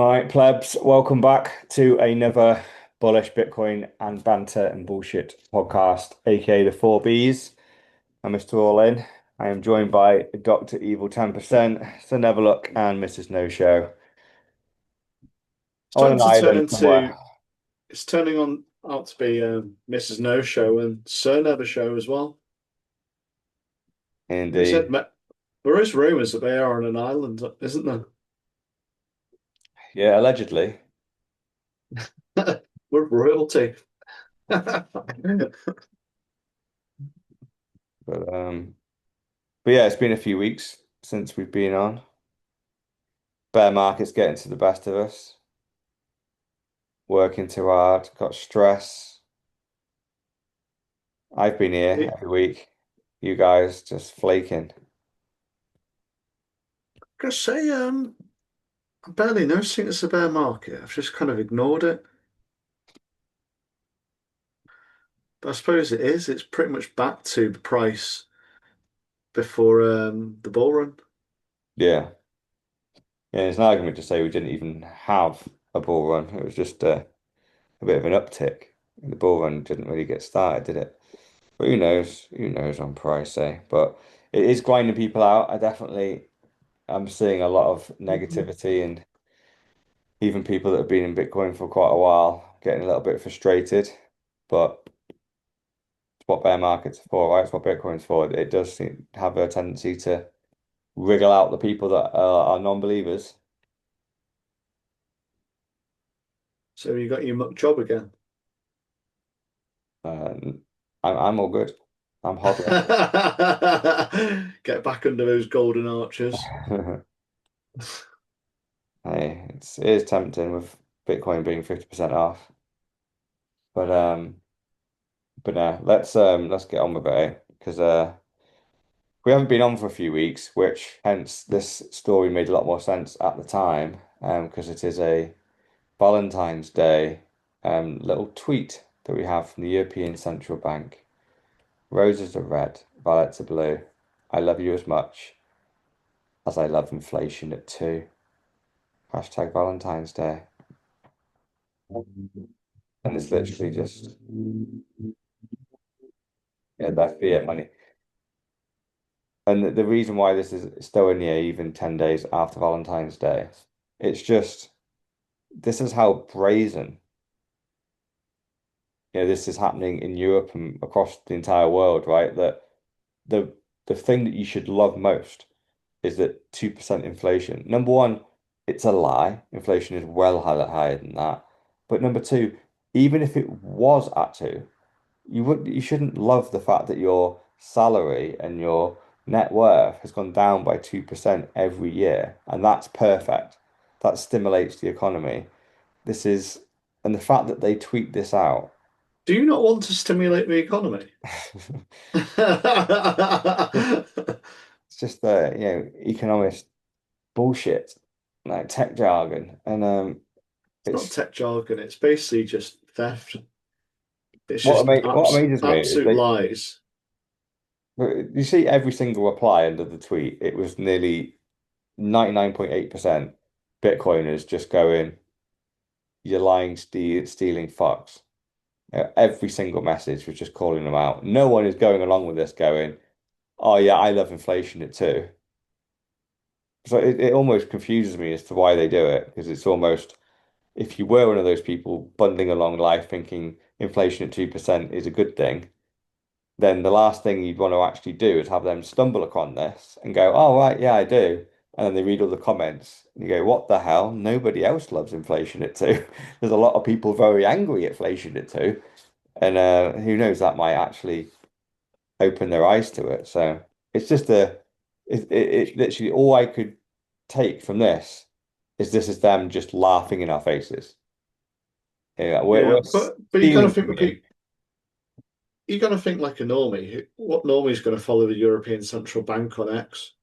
All right, plebs, welcome back to another bullish Bitcoin and banter and bullshit podcast, aka the Four Bs. I'm Mr. All In. I am joined by Dr. Evil 10%, Sir Never Look, and Mrs. No Show on Starting an to turn island somewhere. into it's turning on out to be Mrs. No Show and Sir Never Show as well. They said Indeed. there is rumours that they are on an island, isn't there? Yeah, allegedly. We're royalty. But um, but yeah, it's been a few weeks since we've been on. Bear market's getting to the best of us. Working too hard, got stress. I've been here I every week. You guys just flaking. gotta say, I barely noticed it's a bear market. I've just kind of ignored it. But I suppose it is. It's pretty much back to the price before the bull run. Yeah. Yeah, it's an argument to say we didn't even have a bull run. It was just a bit of an uptick. The bull run didn't really get started, did it? But who knows? Who knows on price, eh? But it is grinding people out. I'm seeing a lot of negativity and even people that have been in Bitcoin for quite a while getting a little bit frustrated. But it's what bear markets are for, right? It's what Bitcoin's for. It does seem to have a tendency to wriggle out the people that are non-believers. So you got your muck job again. Uh, I'm all good. I'm hodling. Get back under those golden arches. Hey, it is tempting with Bitcoin being 50% off. But um let's get on with it, because we haven't been on for a few weeks, which hence this story made a lot more sense at the time, because it is a Valentine's Day little tweet that we have from the European Central Bank. Roses are red, violets are blue. I love you as much as I love inflation at two. Hashtag Valentine's Day. And it's literally just, yeah, that fiat money. And the reason why this is still in here even 10 days after Valentine's Day, it's just, this is how brazen, this is happening in Europe and across the entire world, right? That the the thing that you should love most is that 2% inflation. Number one, it's a lie. Inflation is well higher than that. But number two, even if it was at two, you shouldn't love the fact that your salary and your net worth has gone down by 2% every year, and that's perfect. That stimulates the economy. This is, and the fact that they tweet this out. Do you not want to stimulate the economy? Just it's just economist bullshit, like tech jargon, and It's not it's tech jargon, it's basically just theft. It's what just amazes me is absolute that lies. you see every single reply under the tweet. It was nearly 99.8% Bitcoiners just going, "You're lying, stealing fucks." Every single message was just calling them out. No one is going along with this going, "Oh yeah, I love inflation it too." So it almost confuses me as to why they do it, because it's almost, if you were one of those people bundling along life thinking inflation at 2% is a good thing, then the last thing you'd want to actually do is have them stumble upon this and go, "Oh, right, yeah, I do." And then they read all the comments and you go, "What the hell? Nobody else loves inflation at two." There's a lot of people very angry at inflation at two. And who knows, that might actually open their eyes to it. So it's just it literally all I could take from this is them just laughing in our faces. Yeah, Yeah, we're but you gotta stealing think from the you. people you gotta think like a normie. What normie is gonna follow the European Central Bank on X?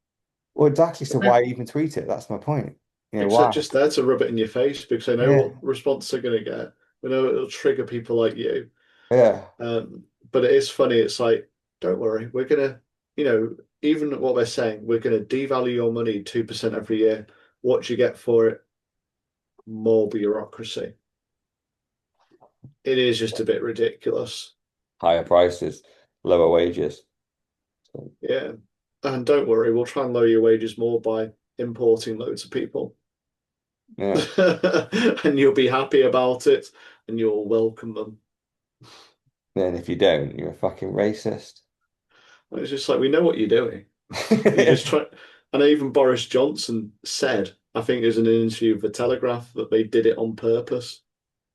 Well, exactly. So why even tweet it? That's my point. Except Why? just there to rub it in your face because they know Yeah, what response they're gonna get. We know it'll trigger people like you. yeah. But it is funny. It's like, don't worry, we're gonna, even what they're saying, we're gonna devalue your money 2% every year. What do you get for it? more bureaucracy. It is just a bit ridiculous. Higher prices, lower wages. So, Yeah. And don't worry, we'll try and lower your wages more by importing loads of people. yeah. And you'll be happy about it and you'll welcome them. Then if you don't, you're a fucking racist. And it's just like, we know what you're doing. You just try. And even Boris Johnson said, I think it was in an interview with the Telegraph, that they did it on purpose,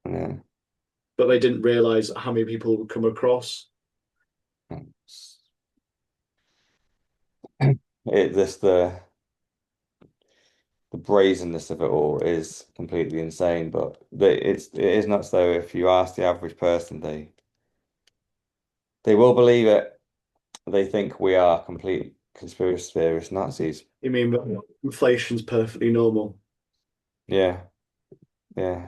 Yeah. but they didn't realize how many people would come across. This the brazenness of it all is completely insane. But it is nuts though. If you ask the average person, they will believe it. They think we are complete conspiracy theorist Nazis. You mean inflation's perfectly normal? Yeah, yeah.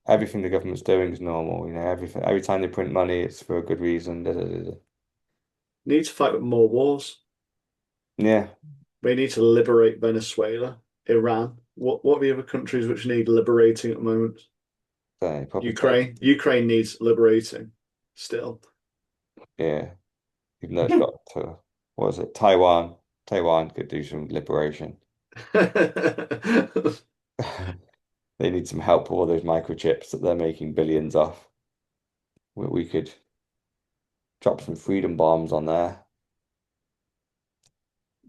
Everything the government's doing is normal. Everything. Every time they print money, it's for a good reason. Da, da, da, da. Need to fight with more wars. Yeah, We need to liberate Venezuela, Iran. What are the other countries which need liberating at the moment? they probably don't. Ukraine. Ukraine needs liberating still. Yeah, even though it's got to, what is it? Taiwan. Taiwan could do some liberation. They need some help with all those microchips that they're making billions off. We could drop some freedom bombs on there.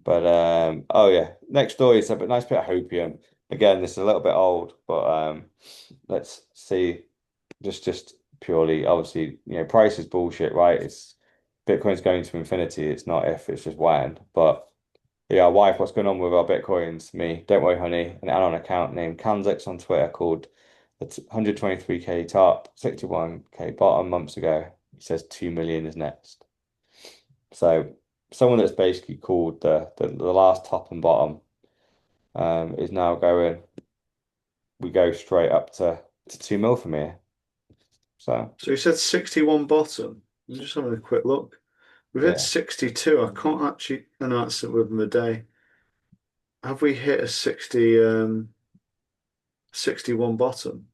But oh yeah, next story is a nice bit of hopium. Again, this is a little bit old, but let's see. Just purely, obviously, price is bullshit, right? It's Bitcoin's going to infinity. It's not if, it's just when. But yeah, wife, what's going on with our Bitcoins? Me, don't worry, honey. An add-on account named Kanzix on Twitter called the 123K top, 61K bottom months ago. He says 2 million is next. So someone that's basically called the last top and bottom is now going, we go straight up to 2 mil from here. So So you said 61 bottom. I'm just having a quick look. We've hit yeah. 62. I can't actually announce it within the day. Have we hit a 60 61 bottom?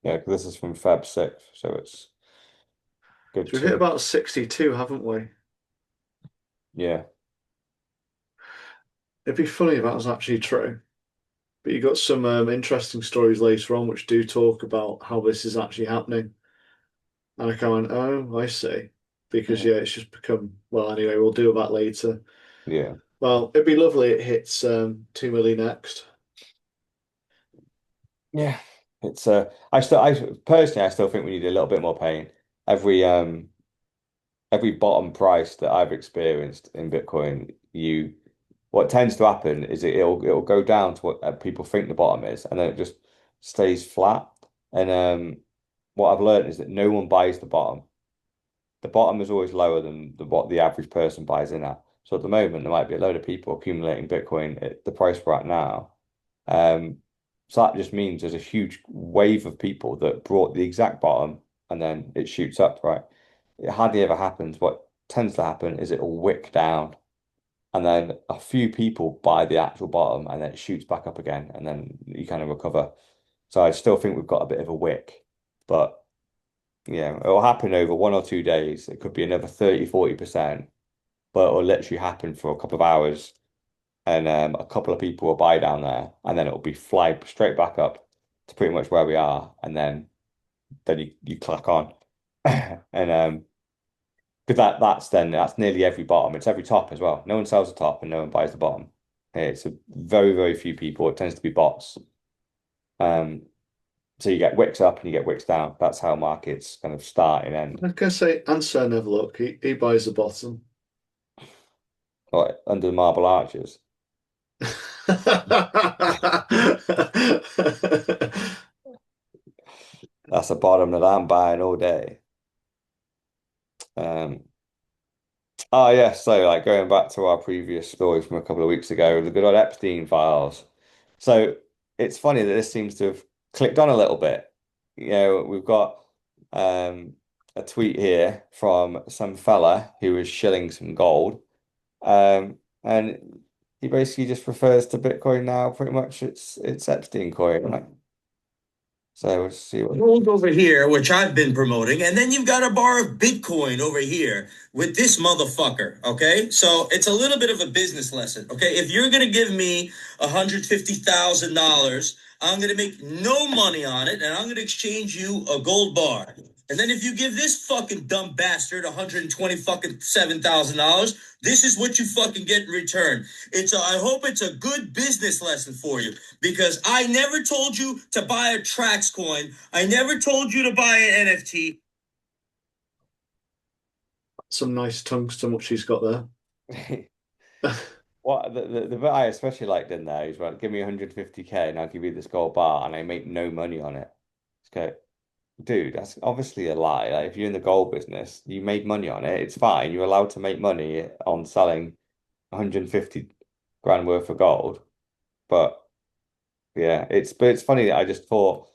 Yeah, 'cause this is from Feb 6th, so it's good So we've hit to about 62, haven't we? yeah. It'd be funny if that was actually true. But you got some interesting stories later on which do talk about how this is actually happening. And I kind of went, oh, I see. Because Yeah. yeah, it's just become, well, anyway, we'll do that later. Yeah. Well, it'd be lovely it hits 2 million next. Yeah. It's I personally I still think we need a little bit more pain. Every um every bottom price that I've experienced in Bitcoin, what tends to happen is it'll go down to what people think the bottom is, and then it just stays flat. And what I've learned is that no one buys the bottom. The bottom is always lower than what the average person buys in at. So at the moment, there might be a load of people accumulating Bitcoin at the price we're at now. Um, so that just means there's a huge wave of people that brought the exact bottom and then it shoots up, right? It hardly ever happens. What tends to happen is it'll wick down and then a few people buy the actual bottom and then it shoots back up again and then you kind of recover. So I still think we've got a bit of a wick, but yeah, it'll happen over 1 or 2 days. It could be another 30, 40%, but it'll literally happen for a couple of hours and a couple of people will buy down there and then it'll be fly straight back up to pretty much where we are and then you clack on. And because that's nearly every bottom. It's every top as well. No one sells the top and no one buys the bottom. It's a very, very few people. It tends to be bots. Um, so you get wicks up and you get wicks down. That's how markets kind of start and end. I can say answer never look. He buys the bottom. Like under the marble arches. That's a bottom that I'm buying all day. Um, oh yeah, so like going back to our previous story from a couple of weeks ago, the good old Epstein files. So it's funny that this seems to have clicked on a little bit. We've got um, a tweet here from some fella who was shilling some gold. And he basically just refers to Bitcoin now. Pretty much, it's Epstein coin. Right? So we'll see what. Gold over here, which I've been promoting, and then you've got a bar of Bitcoin over here with this motherfucker. Okay, so it's a little bit of a business lesson. Okay, if you're gonna give me $150,000, I'm gonna make no money on it, and I'm gonna exchange you a gold bar. And then if you give this fucking dumb bastard 120 fucking $7,000, this is what you fucking get in return. I hope it's a good business lesson for you because I never told you to buy a Trax coin. I never told you to buy an NFT. Some nice tungsten what she's got there. What the bit I especially liked in there is like, give me 150K and I'll give you this gold bar and I make no money on it. It's go, dude, that's obviously a lie. Like if you're in the gold business, you made money on it. It's fine. You're allowed to make money on selling 150 grand worth of gold. But yeah, it's funny that I just thought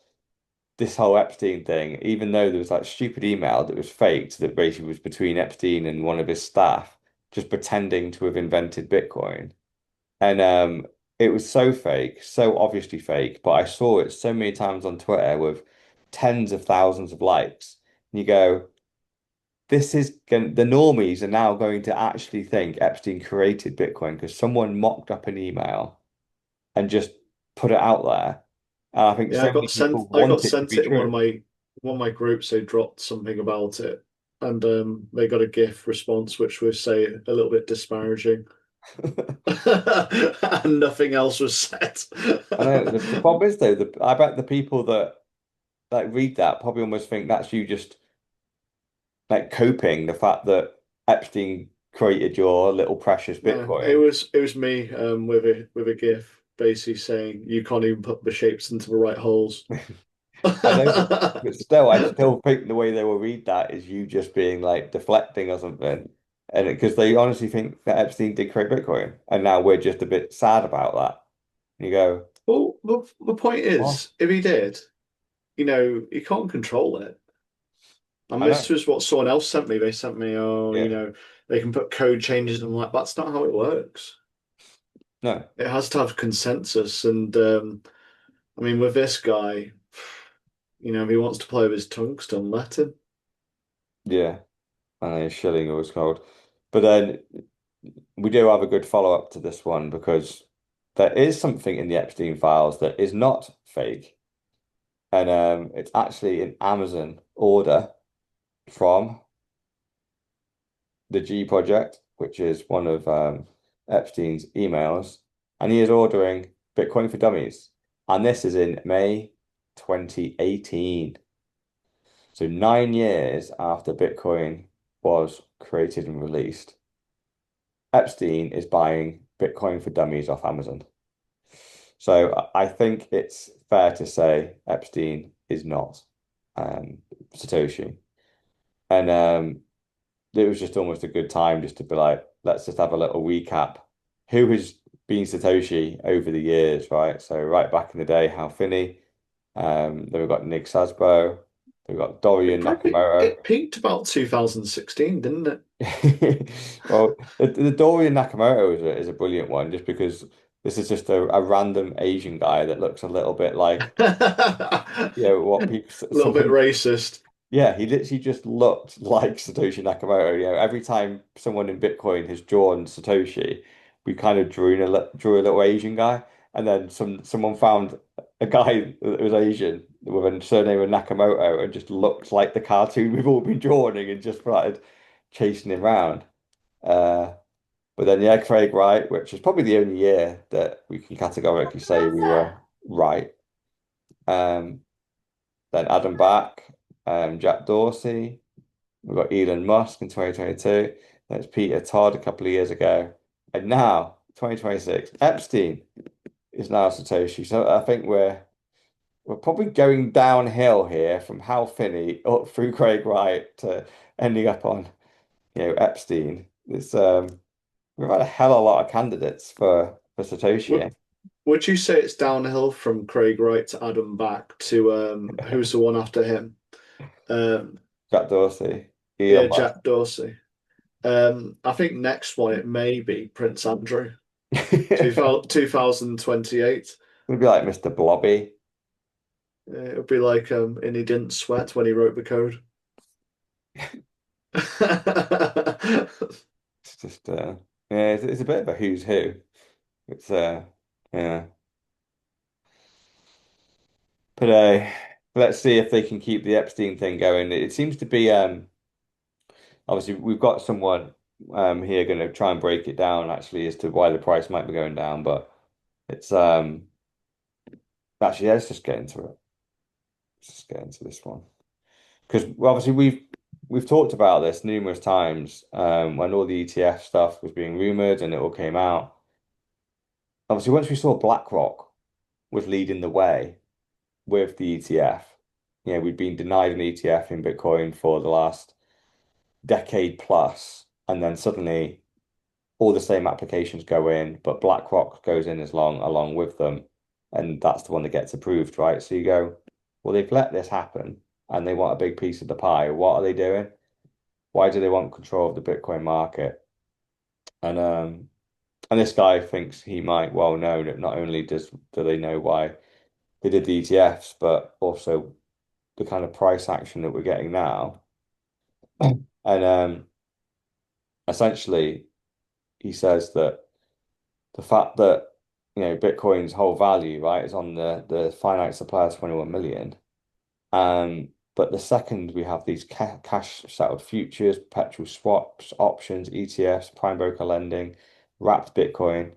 this whole Epstein thing, even though there was like stupid email that was faked that basically was between Epstein and one of his staff, just pretending to have invented Bitcoin. And it was so fake, so obviously fake, but I saw it so many times on Twitter with tens of thousands of likes. And you go, the normies are now going to actually think Epstein created Bitcoin because someone mocked up an email and just put it out there. And I think Yeah, so many people I got want it to sent be it in true. one of my groups. They dropped something about it, and they got a GIF response which was say a little bit disparaging, and nothing else was said. I know the problem is though, I bet the people that like read that probably almost think that's you just like coping the fact that Epstein created your little precious No, Bitcoin. it was me with a GIF basically saying you can't even put the shapes into the right holes. I know, but still, I still think the way they will read that is you just being like deflecting or something, and because they honestly think that Epstein did create Bitcoin, and now we're just a bit sad about that. And you go, Well, the point what? is, if he did, he can't control it. And I know, this was what someone else sent me. They sent me, oh, yeah, they can put code changes and I'm like, that's not how it works. no, It has to have consensus. And I mean, with this guy, if he wants to play with his tungsten, let him. yeah, I know shilling it was called, but then we do have a good follow up to this one because there is something in the Epstein files that is not fake, and it's actually an Amazon order from the G project, which is one of Epstein's emails, and he is ordering Bitcoin for Dummies. And this is in May 2018. So 9 years after Bitcoin was created and released, Epstein is buying Bitcoin for Dummies off Amazon. So I think it's fair to say Epstein is not um, Satoshi. And it was just almost a good time just to be like, let's just have a little recap. Who has been Satoshi over the years, right? So right back in the day, Hal Finney. Then we've got Nick Szabo. We've got Dorian Nakamoto. It peaked about 2016, didn't it? Well, the Dorian Nakamoto is a brilliant one just because this is just a random Asian guy that looks a little bit like, A what people, little bit someone. racist. Yeah, he literally just looked like Satoshi Nakamoto. Every time someone in Bitcoin has drawn Satoshi, we kind of drew a little Asian guy, and then someone found a guy that was Asian with a surname of Nakamoto and just looked like the cartoon we've all been drawing and just started chasing him around. Uh, but then yeah, Craig Wright, which is probably the only year that we can categorically say we were right. Um, then Adam Back, Jack Dorsey. We've got Elon Musk in 2022. That's Peter Todd a couple of years ago. And now, 2026, Epstein is now Satoshi. So I think we're probably going downhill here from Hal Finney up through Craig Wright to ending up on, Epstein. It's we've had a hell of a lot of candidates for Would, Satoshi. would you say it's downhill from Craig Wright to Adam back to who's the one after him? Um, Jack Dorsey, yeah, Elon Musk. Jack Dorsey. I think next one it may be Prince Andrew. It'll 2028. be like Mr. Blobby. It'll be like and he didn't sweat when he wrote the code. It's just yeah, it's a bit of a who's who. It's yeah. But let's see if they can keep the Epstein thing going. It seems to be obviously we've got someone here going to try and break it down actually as to why the price might be going down, but it's actually let's just get into it. Let's just get into this one because obviously we've talked about this numerous times when all the ETF stuff was being rumored and it all came out. Obviously, once we saw BlackRock was leading the way with the ETF, we'd been denied an ETF in Bitcoin for the last decade plus, and then suddenly all the same applications go in, but BlackRock goes in as long along with them, and that's the one that gets approved, right? So you go, well, they've let this happen, and they want a big piece of the pie. What are they doing? Why do they want control of the Bitcoin market? And this guy thinks he might well know that not only do they know why they did the ETFs, but also the kind of price action that we're getting now. And essentially, he says that the fact that Bitcoin's whole value, right, is on the finite supply of 21 million. But the second we have these cash settled futures, perpetual swaps, options, ETFs, prime broker lending, wrapped Bitcoin,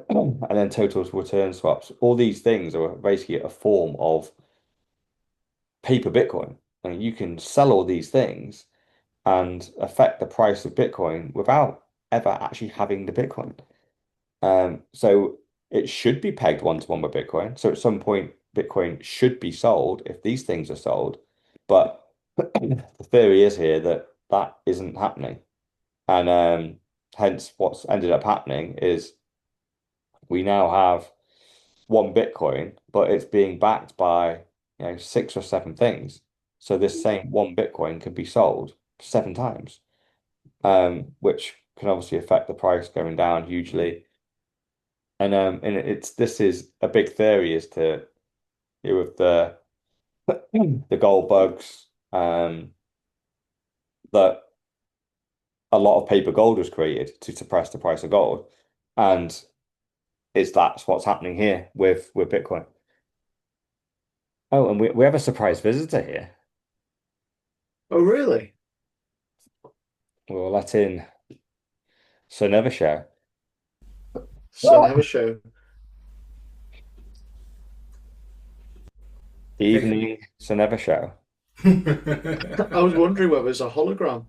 and then total return swaps, all these things are basically a form of paper Bitcoin. And you can sell all these things and affect the price of Bitcoin without ever actually having the Bitcoin. So it should be pegged one to one with Bitcoin. So at some point, Bitcoin should be sold if these things are sold. But the theory is here that that isn't happening. And hence what's ended up happening is we now have one Bitcoin, but it's being backed by six or seven things. So this same one Bitcoin can be sold seven times, which can obviously affect the price going down hugely. And it's this is a big theory as to with the gold bugs, that a lot of paper gold was created to suppress the price of gold, and that's what's happening here with Bitcoin. Oh, and we have a surprise visitor here. Oh, really? We'll let in Sir Nevershare. Son have a show. Hey. Evening, Sir Nevershare. I was wondering whether it's a hologram.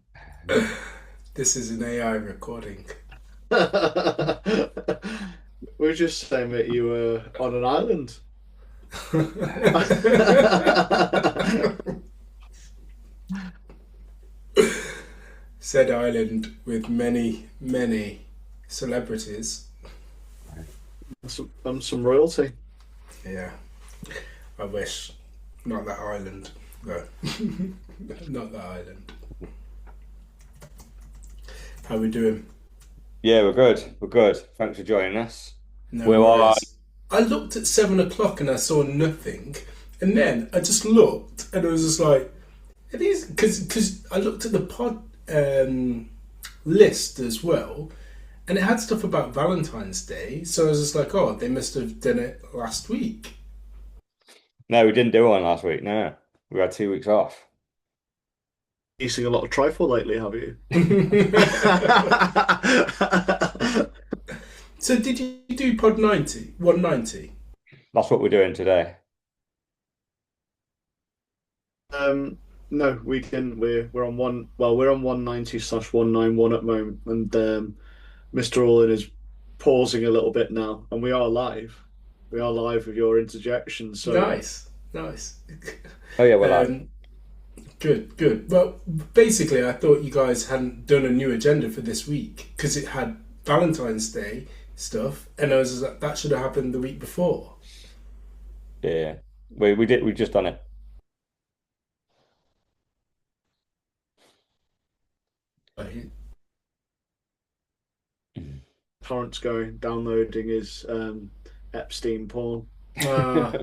This is an AI recording. We were just saying that you were on an island. Said island with many, many celebrities. Some royalty. Yeah, I wish. Not that island, though. Not that island. How we doing? Yeah, we're good. We're good. Thanks for joining us. No We're all right. worries. I looked at 7 o'clock and I saw nothing, and then I just looked and I was just like, "Are these?" Because I looked at the pod list as well, and it had stuff about Valentine's Day. So I was just like, "Oh, they must have done it last week." No, we didn't do one last week. No, we had 2 weeks off. Eating a lot of trifle lately, have you? So did you do pod 90, 190? That's what we're doing today. No, we can. We're on one. Well, we're on 190/191 at the moment, and Mr. Allin is pausing a little bit now, and we are live. We are live with your interjection. So Nice, nice. Oh yeah, we're live. Good, good. Well, basically, I thought you guys hadn't done a new agenda for this week because it had Valentine's Day stuff, and I was just like, that should have happened the week before. Yeah, we did. We've just done it. Right. torrents going, downloading his Epstein porn. Yeah.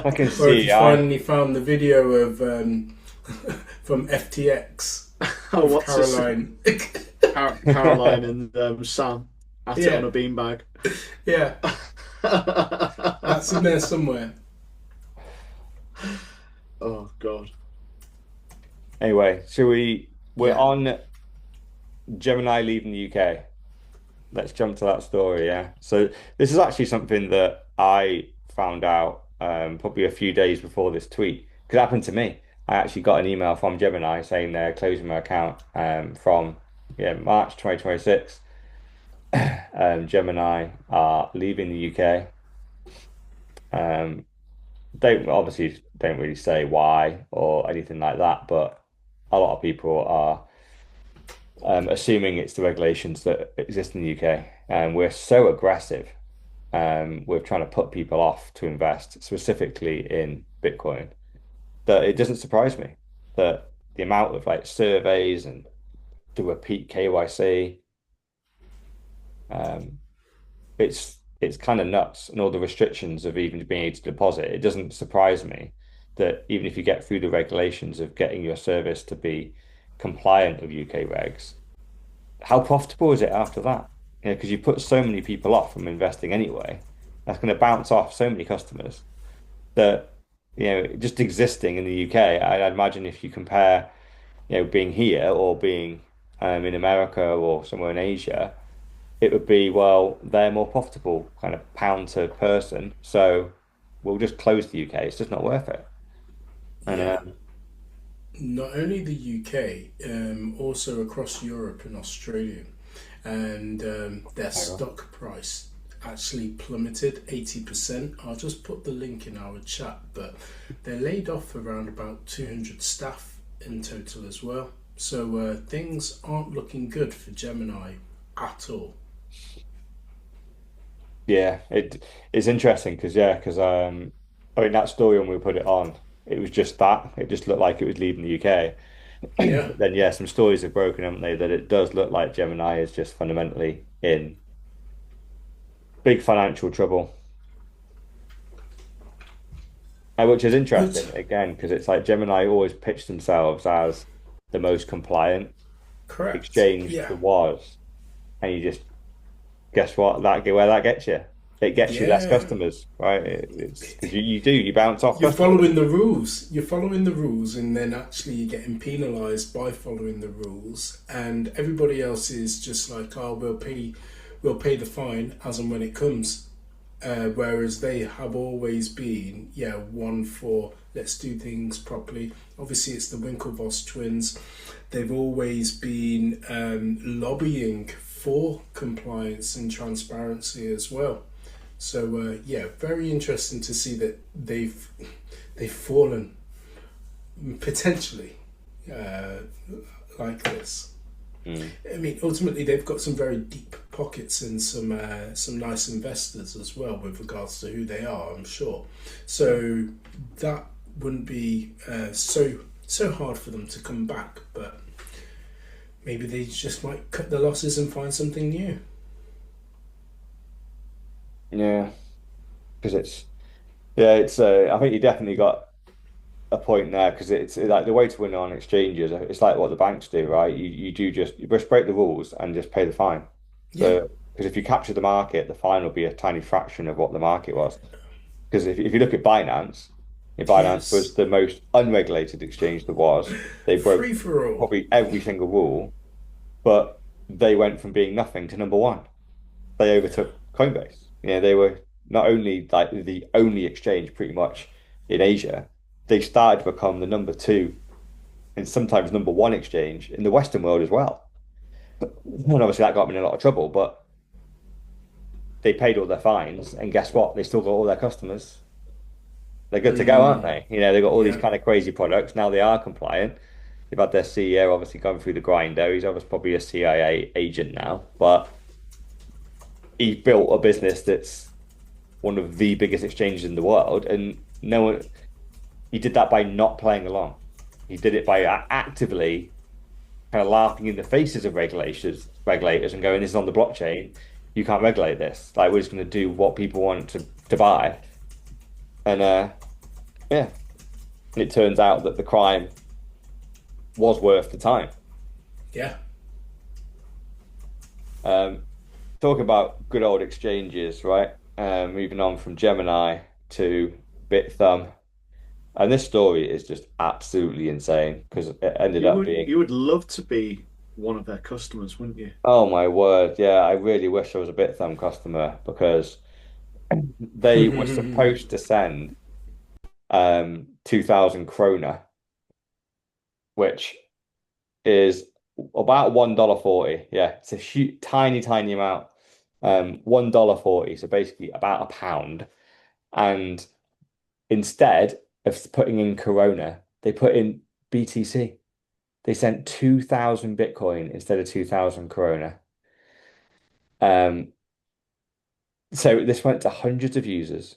I can Or if see. you finally found the video of from FTX Oh, of what's this? Caroline. Caroline and Sam at it on Yeah, a beanbag. yeah, that's in there somewhere. Oh God. Anyway, shall we? We're Yeah, on Gemini leaving the UK. Let's jump to that story. Yeah. So this is actually something that I found out probably a few days before this tweet. Could happen to me. I actually got an email from Gemini saying they're closing my account from March 2026. Gemini are leaving the UK. Um, don't obviously don't really say why or anything like that, but a lot of people are assuming it's the regulations that exist in the UK. And we're so aggressive. We're trying to put people off to invest specifically in Bitcoin that it doesn't surprise me that the amount of like surveys and the repeat KYC, um, it's kind of nuts, and all the restrictions of even being able to deposit. It doesn't surprise me that even if you get through the regulations of getting your service to be compliant with UK regs, how profitable is it after that? Because you put so many people off from investing anyway, that's going to bounce off so many customers that, just existing in the UK, I'd imagine if you compare, being here or being in America or somewhere in Asia, it would be, well, they're more profitable kind of pound to person. So we'll just close the UK. It's just not worth it. And yeah. Not only the UK, also across Europe and Australia, and their stock price actually plummeted 80%. I'll just put the link in our chat, but they laid off around about 200 staff in total as well. So things aren't looking good for Gemini at all. yeah, it's interesting because I mean that story when we put it on, it was just that. It just looked like it was leaving the UK. Yeah. But then, yeah, some stories have broken, haven't they? That it does look like Gemini is just fundamentally in big financial trouble, which is interesting But again because it's like Gemini always pitched themselves as the most compliant correct. exchange Yeah. there was, and you just guess what where that gets you. It gets you less Yeah. customers, right? It's because you bounce off You're customers. following the rules. You're following the rules, and then actually you're getting penalised by following the rules. And everybody else is just like, "Oh, we'll pay the fine as and when it comes." Whereas they have always been, yeah, one for let's do things properly. Obviously, it's the Winklevoss twins. They've always been lobbying for compliance and transparency as well. So yeah, very interesting to see that they've fallen potentially uh, like this. Mm. I mean, ultimately they've got some very deep pockets and some nice investors as well with regards to who they are. I'm sure. So that wouldn't be so hard for them to come back, but maybe they just might cut the losses and find something new. Yeah, because it's I think you definitely got a point there because it's like the way to win on exchanges. It's like what the banks do, right? You just break the rules and just pay the fine. Yeah. So because if you capture the market, the fine will be a tiny fraction of what the market was. Because if you look at Binance, Binance was Yes. the most unregulated exchange there was. They broke Free for all. probably every single rule, but they went from being nothing to number one. They overtook Coinbase. They were not only like the only exchange pretty much in Asia, they started to become the number two and sometimes number one exchange in the Western world as well. And obviously that got them in a lot of trouble, but they paid all their fines, and guess what? They still got all their customers. They're good to go, aren't they? They've got all these Yeah. kind of crazy products. Now they are compliant. They've had their CEO obviously gone through the grinder. He's obviously probably a CIA agent now, but he built a business that's one of the biggest exchanges in the world, and no one he did that by not playing along. He did it by actively kind of laughing in the faces of regulators and going, this is on the blockchain. You can't regulate this. Like we're just going to do what people want to buy. And yeah, it turns out that the crime was worth the time. Yeah. Talking about good old exchanges, right? Moving on from Gemini to BitThumb. And this story is just absolutely insane because it ended up being, You would love to be one of their customers, wouldn't you? oh my word, yeah, I really wish I was a BitThumb customer because they were supposed to send 2,000 kroner, which is about $1.40. Yeah, it's a huge, tiny amount. $1.40, so basically about a pound. And instead of putting in Corona, they put in BTC. They sent 2,000 Bitcoin instead of 2,000 Corona. Um, so this went to hundreds of users.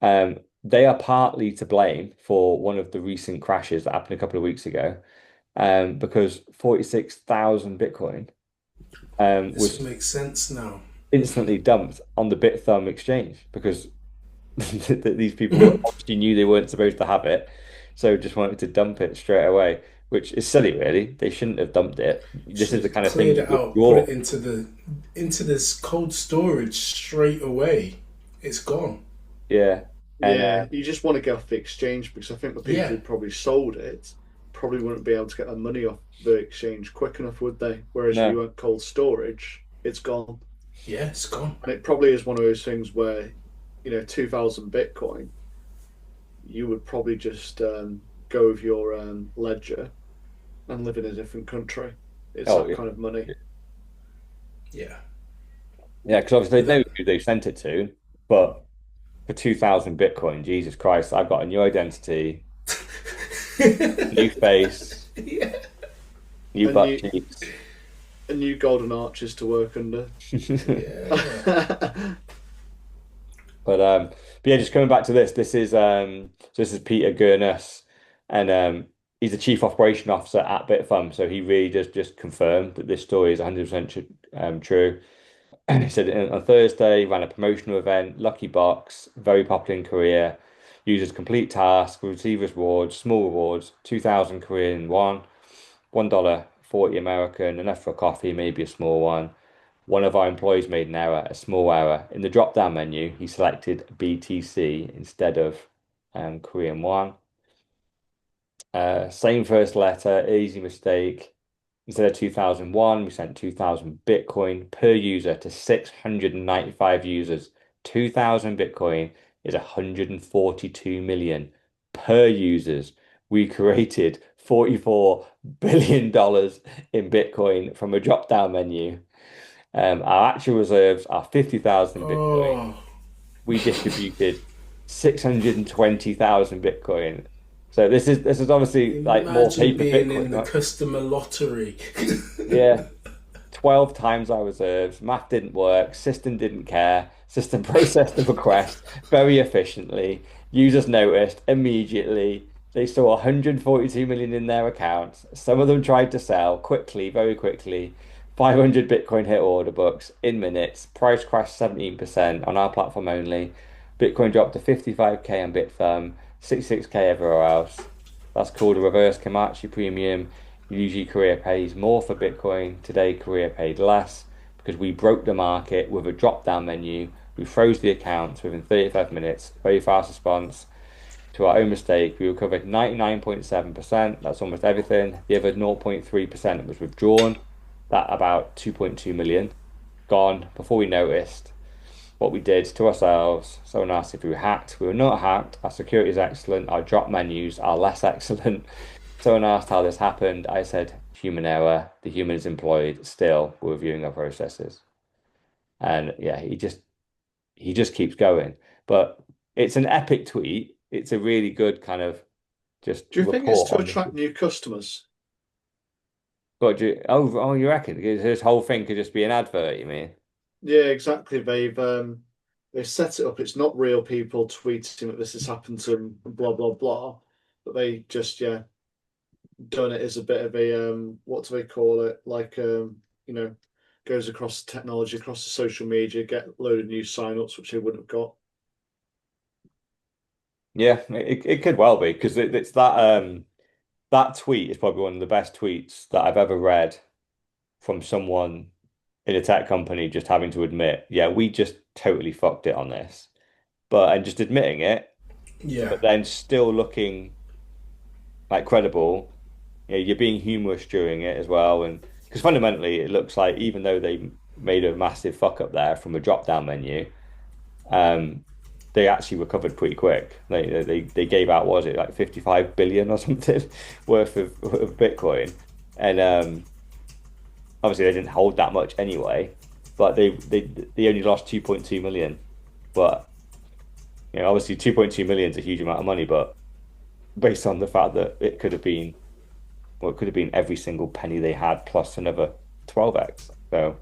They are partly to blame for one of the recent crashes that happened a couple of weeks ago, because 46,000 Bitcoin This was makes sense now. instantly dumped on the BitThumb exchange because these people obviously knew they weren't supposed to have it, so just wanted to dump it straight away, which is silly, really. They shouldn't have dumped it. This Should is the have kind of thing cleared you it out, put withdraw. it into this cold storage straight away. It's gone. Yeah, and Yeah, you just want to get off the exchange because I think the people Yeah. who probably sold it probably wouldn't be able to get their money off the exchange quick enough, would they? Whereas if you no, went cold storage, it's gone. Yeah, it's gone. And it probably is one of those things where, 2,000 Bitcoin, you would probably just go with your ledger and live in a different country. It's oh that yeah, kind of money. Yeah. yeah, because obviously But they know that who they sent it to, but for 2,000 Bitcoin, Jesus Christ, I've got a new identity, new face, yeah. new And butt you cheeks. and new golden arches to work under. Yeah. But yeah, just coming back to this, this is Peter Gurness, and he's the chief operation officer at BitFum. So he really does just confirm that this story is 100% true. He said on Thursday, he ran a promotional event, Lucky Box, very popular in Korea. Users complete tasks, receive rewards, small rewards, 2,000 Korean won, $1.40 American, enough for a coffee, maybe a small one. One of our employees made an error, a small error. In the drop-down menu, he selected BTC instead of Korean won. Same first letter, easy mistake. Instead of 2001, we sent 2,000 Bitcoin per user to 695 users. 2,000 Bitcoin is 142 million per users. We created $44 billion in Bitcoin from a drop-down menu. Our actual reserves are 50,000 Bitcoin. Oh, We distributed 620,000 Bitcoin. So this is obviously like more imagine paper being in Bitcoin, the right? customer lottery. Yeah. 12 times our reserves. Math didn't work. System didn't care. System processed the request very efficiently. Users noticed immediately. They saw 142 million in their accounts. Some of them tried to sell quickly, very quickly. 500 Bitcoin hit order books in minutes. Price crashed 17% on our platform only. Bitcoin dropped to 55k on BitThumb, 66k everywhere else. That's called a reverse Komatsu premium. Usually Korea pays more for Bitcoin. Today Korea paid less because we broke the market with a drop-down menu. We froze the accounts within 35 minutes. Very fast response to our own mistake. We recovered 99.7%. That's almost everything. The other 0.3% was withdrawn. That about 2.2 million gone before we noticed what we did to ourselves. Someone asked if we were hacked. We were not hacked. Our security is excellent. Our drop menus are less excellent. Someone asked how this happened. I said, human error. The human is employed. Still, we're reviewing our processes. And yeah, he just keeps going. But it's an epic tweet. It's a really good kind of just Do you think it's report to on this. attract new customers? You reckon this whole thing could just be an advert, you mean? Yeah, exactly. They've set it up. It's not real people tweeting that this has happened to them, blah blah blah. But they just done it as a bit of a what do they call it? Like you know, goes across the technology, across the social media, get a load of new signups, which they wouldn't have got. Yeah, it could well be because it's that tweet is probably one of the best tweets that I've ever read from someone in a tech company just having to admit, yeah, we just totally fucked it on this. But and just admitting it, Yeah, but then still looking like credible. You know, you're being humorous during it as well, and because fundamentally it looks like even though they made a massive fuck up there from a drop down menu, um, they actually recovered pretty quick. They gave out, what was it, like 55 billion or something worth of Bitcoin, and obviously they didn't hold that much anyway, but they only lost 2.2 million. But you know, obviously 2.2 million is a huge amount of money, but based on the fact that it could have been, well, it could have been every single penny they had plus another 12x. So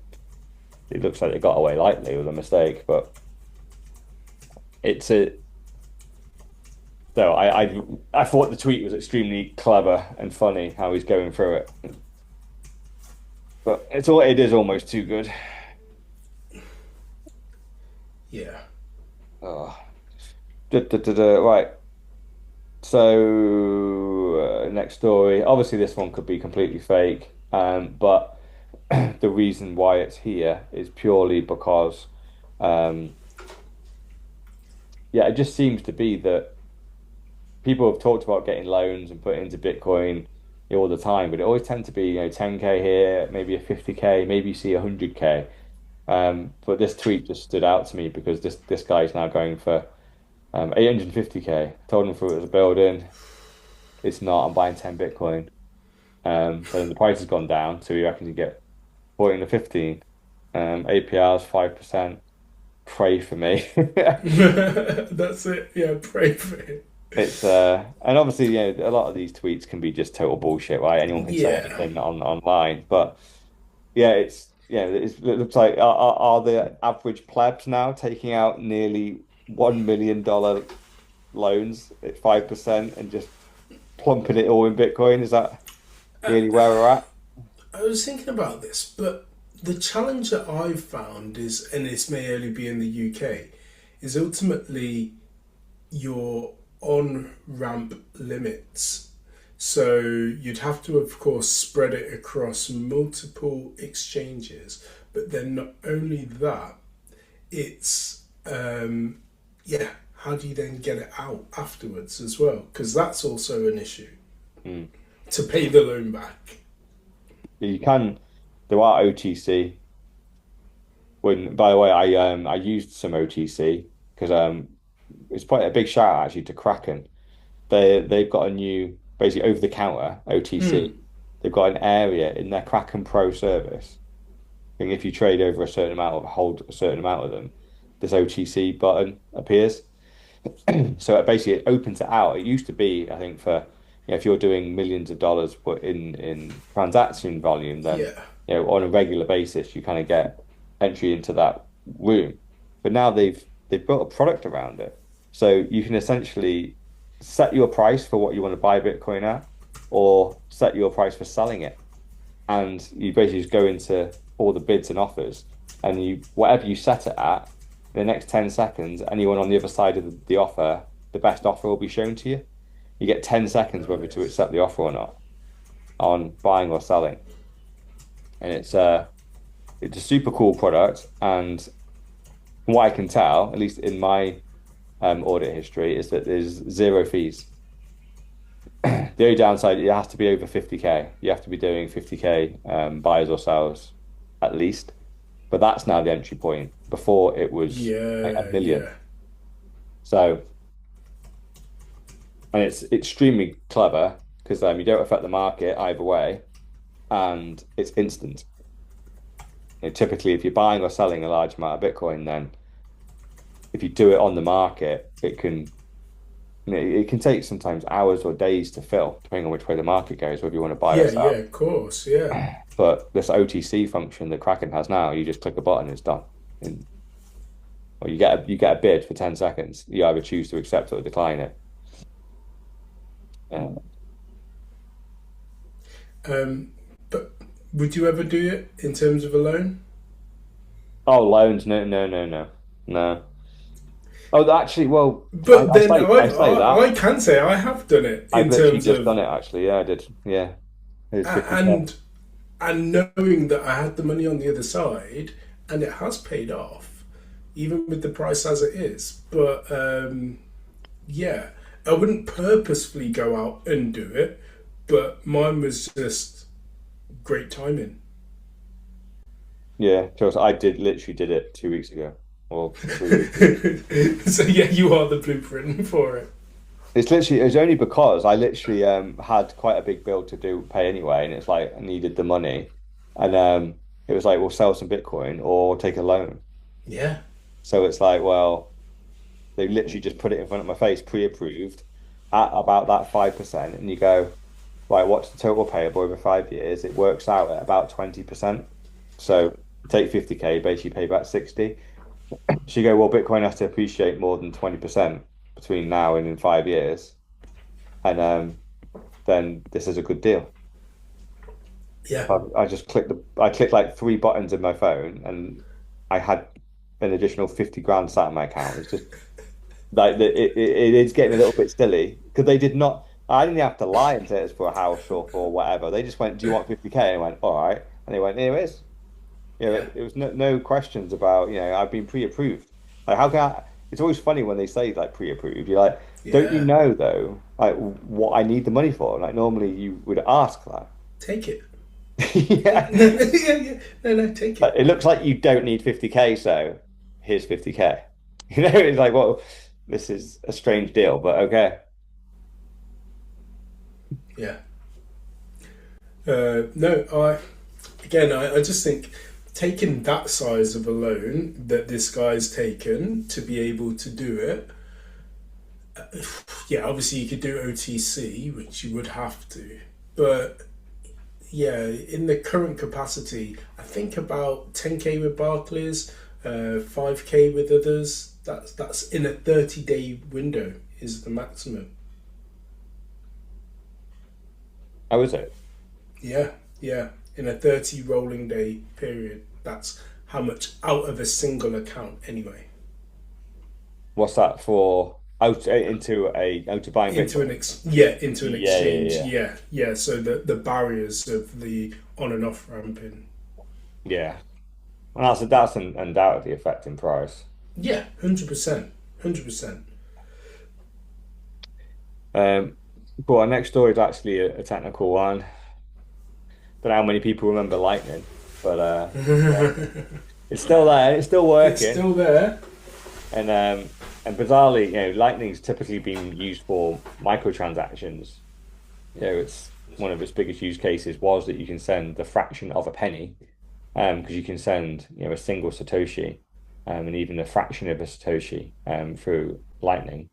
it looks like they got away lightly with a mistake, but it's a so I thought the tweet was extremely clever and funny how he's going through it. But it is almost too good. yeah. Oh. Right. So next story. Obviously, this one could be completely fake, but the reason why it's here is purely because, um, yeah, it just seems to be that people have talked about getting loans and putting into Bitcoin, you know, all the time, but it always tends to be, 10K here, maybe a 50K, maybe you see 100K. But this tweet just stood out to me because this guy is now going for 850K. Told him for it was a building. It's not. I'm buying 10 Bitcoin. But then the price has gone down, so you reckon you get 14 to 15. APR's 5%. Pray for me. That's it. Yeah, pray for it. It's and obviously, a lot of these tweets can be just total bullshit, right? Anyone can say Yeah. anything online, but it looks like are the average plebs now taking out nearly $1 million loans at 5% and just plumping it all in Bitcoin? Is that really where we're at? I was thinking about this, but the challenge that I've found is, and this may only be in the UK, is ultimately your on ramp limits. So you'd have to, of course, spread it across multiple exchanges. But then not only that, it's, yeah, how do you then get it out afterwards as well? Because that's also an issue Mm. to pay the loan back. You can. There are OTC. When, by the way, I used some OTC because it's quite a big shout out actually to Kraken. They've got a new basically over the counter OTC. Mm, They've got an area in their Kraken Pro service. And if you trade over a certain amount or hold a certain amount of them, this OTC button appears. So basically it opens it out. It used to be, I think, for if you're doing millions of dollars but in transaction volume, then yeah. on a regular basis you kind of get entry into that room. But now they've built a product around it. So you can essentially set your price for what you want to buy Bitcoin at, or set your price for selling it. And you basically just go into all the bids and offers, and you whatever you set it at, in the next 10 seconds, anyone on the other side of the offer, the best offer will be shown to you. You get 10 seconds whether to Nice. accept the offer or not on buying or selling. And it's a super cool product. And from what I can tell, at least in my audit history, is that there's zero fees. The only downside, it has to be over 50K. You have to be doing 50K buyers or sales at least. But that's now the entry point. Before it was like a Yeah, million. yeah. So, and it's extremely clever because you don't affect the market either way, and it's instant. Typically, if you're buying or selling a large amount of Bitcoin, then if you do it on the market, it can take sometimes hours or days to fill, depending on which way the market goes, whether you want to buy or Yeah, yeah, sell. of course, yeah. But this OTC function that Kraken has now, you just click a button, it's done. Or you get a bid for 10 seconds. You either choose to accept it or decline it. Uh, But would you ever do it in terms of a loan? Oh, loans? No, no, no, no, no. Oh, actually, well, But then I say that. I can say I have done it I've in literally terms just of done it. Actually, yeah, I did. Yeah, it was 50K. and knowing that I had the money on the other side, and it has paid off, even with the price as it is. But yeah, I wouldn't purposefully go out and do it, but mine was just great timing. Yeah, so I did literally did it 2 weeks ago or 3 weeks ago. So yeah, you are the blueprint for it. It's only because I literally had quite a big bill to do pay anyway, and it's like I needed the money, and it was like we'll sell some Bitcoin or take a loan. Yeah, So it's like, well, they literally just put it in front of my face, pre-approved at about that 5%, and you go, right, what's the total payable over 5 years? It works out at about 20%. So take 50K, basically pay back 60. So you go, well, Bitcoin has to appreciate more than 20% between now and in 5 years. And then this is a good deal. yeah, I just I clicked like three buttons in my phone and I had an additional 50 grand sat in my account. It's just like it is getting a little bit silly because they did not, I didn't have to lie and say it's for a house or for whatever. They just went, do you want 50K? And I went, all right. And they went, here it is. yeah. It was no questions about, I've been pre-approved. Like, how can I, it's always funny when they say like pre-approved. You're like, don't you Yeah, know though, like what I need the money for? Like normally you would ask that. take it. Yeah. Yeah, yeah. No, no, take Like, it. it looks like you don't need 50K, so here's 50K. It's like, well, this is a strange deal, but okay. Yeah. No, I just think taking that size of a loan that this guy's taken to be able to do it. Yeah, obviously you could do OTC, which you would have to, but yeah, in the current capacity, I think about 10K with Barclays, 5K with others. That's in a 30-day window is the maximum. How is it? Yeah, yeah, in a 30 rolling day period. That's how much out of a single account anyway. What's that for? Out to buying Bitcoin? Into an Yeah, yeah, exchange. yeah. Yeah, yeah. So the barriers of the on and off ramping. Yeah. And that's undoubtedly affecting price. Yeah, 100%, 100%. Um, but our next story is actually a technical one. Don't know how many people remember Lightning, but yeah, it's still there. It's still It's working, still there. and bizarrely, Lightning's typically been used for microtransactions. It's one of its biggest use cases was that you can send a fraction of a penny, because you can send a single Satoshi, and even a fraction of a Satoshi, through Lightning.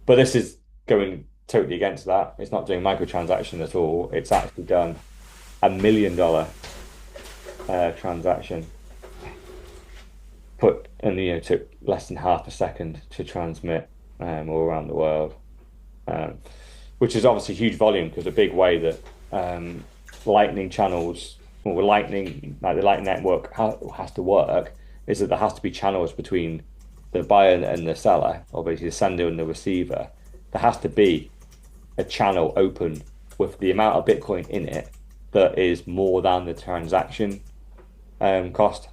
But this is going totally against that. It's not doing microtransaction at all. It's actually done $1 million transaction, put and took less than half a second to transmit, all around the world, um, which is obviously huge volume because a big way that Lightning channels or Lightning like the Lightning network has to work is that there has to be channels between the buyer and the seller, or basically the sender and the receiver. There has to be a channel open with the amount of Bitcoin in it that is more than the transaction cost.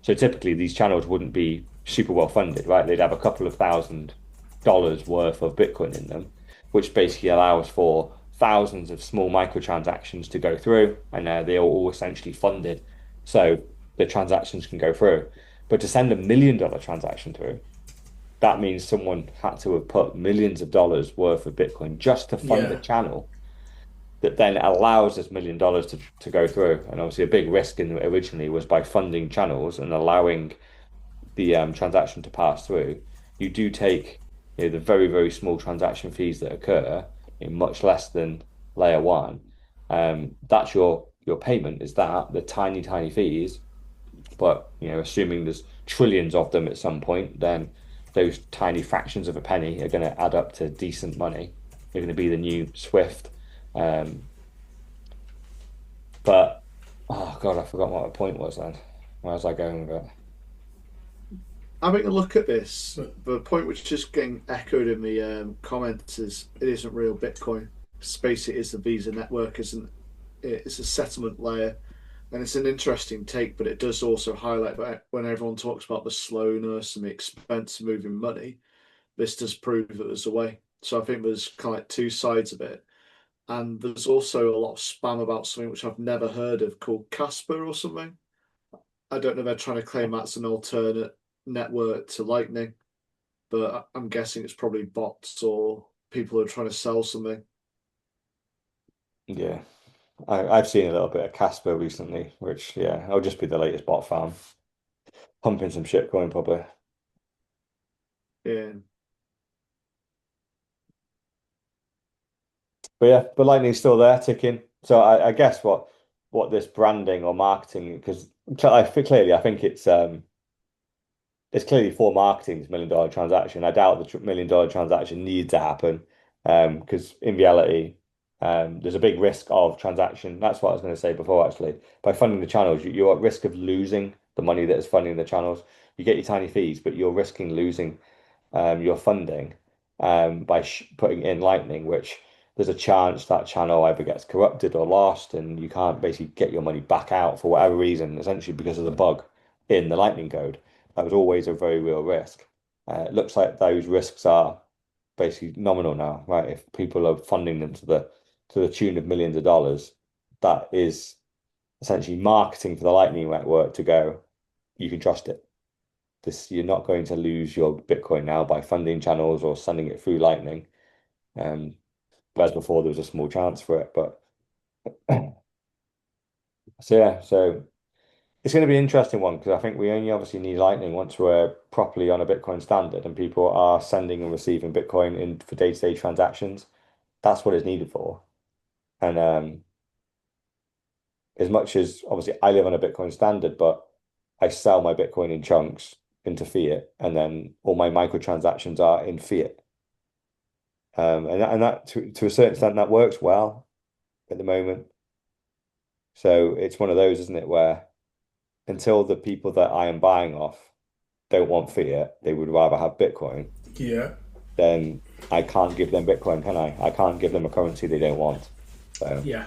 So typically these channels wouldn't be super well funded, right? They'd have a couple of $1,000 worth of Bitcoin in them, which basically allows for thousands of small microtransactions to go through, and they are all essentially funded, so the transactions can go through. But to send $1 million transaction through, that means someone had to have put millions of dollars worth of Bitcoin just to fund the Yeah, channel that then allows this $1 million to go through. And obviously, a big risk in originally was by funding channels and allowing the transaction to pass through. You do take the very, very small transaction fees that occur, much less than layer one. That's your payment, is that the tiny, tiny fees. But assuming there's trillions of them at some point, then those tiny fractions of a penny are going to add up to decent money. They're going to be the new Swift, um, But oh God, I forgot what my point was then. Where was I going with it? Having a look at this, But the point which is getting echoed in the comments is it isn't real Bitcoin. Space it is the Visa network, isn't it? It's a settlement layer, and it's an interesting take, but it does also highlight that when everyone talks about the slowness and the expense of moving money, this does prove that there's a way. So I think there's kind of like two sides of it. And there's also a lot of spam about something which I've never heard of called Casper or something. I don't know if they're trying to claim that's an alternate network to Lightning, but I'm guessing it's probably bots or people who are trying to sell something. Yeah, I've seen a little bit of Casper recently, which yeah, it'll just be the latest bot farm, pumping some shit going probably. Yeah. But yeah, but Lightning's still there ticking. So I guess what this branding or marketing because clearly I think it's clearly for marketing's $1 million transaction. I doubt the $1 million transaction needs to happen because in reality, there's a big risk of transaction. That's what I was going to say before, actually. By funding the channels, you're at risk of losing the money that is funding the channels. You get your tiny fees, but you're risking losing your funding by putting in Lightning, which there's a chance that channel either gets corrupted or lost, and you can't basically get your money back out for whatever reason, essentially because of the bug in the Lightning code. That was always a very real risk. It looks like those risks are basically nominal now, right? If people are funding them to the tune of millions of dollars, that is essentially marketing for the Lightning Network to go, you can trust it. This you're not going to lose your Bitcoin now by funding channels or sending it through Lightning. Um, whereas before there was a small chance for it. But so yeah, so it's going to be an interesting one because I think we only obviously need Lightning once we're properly on a Bitcoin standard and people are sending and receiving Bitcoin in for day-to-day transactions. That's what it's needed for. And as much as obviously I live on a Bitcoin standard, but I sell my Bitcoin in chunks into fiat, and then all my microtransactions are in fiat. And that to a certain extent that works well at the moment. So it's one of those, isn't it, where until the people that I am buying off don't want fiat, they would rather have Bitcoin, yeah, then I can't give them Bitcoin, can I? I can't give them a currency they don't want. So, yeah.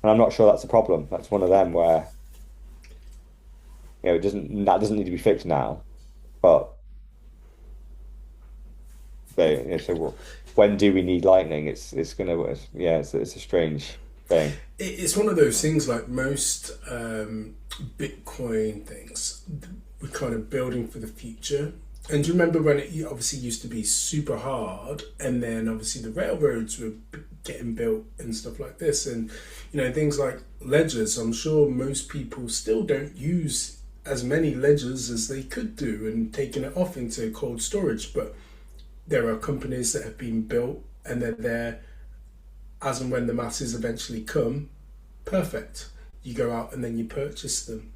and I'm not sure that's a problem. That's one of them where, it doesn't that doesn't need to be fixed now, but so when do we need Lightning? It's gonna yeah, it's a strange thing. It's one of those things like most Bitcoin things. We're kind of building for the future. And do you remember when it obviously used to be super hard, and then obviously the railroads were getting built and stuff like this, and things like ledgers. I'm sure most people still don't use as many ledgers as they could do, and taking it off into cold storage. But there are companies that have been built, and they're there as and when the masses eventually come. Perfect. You go out and then you purchase them.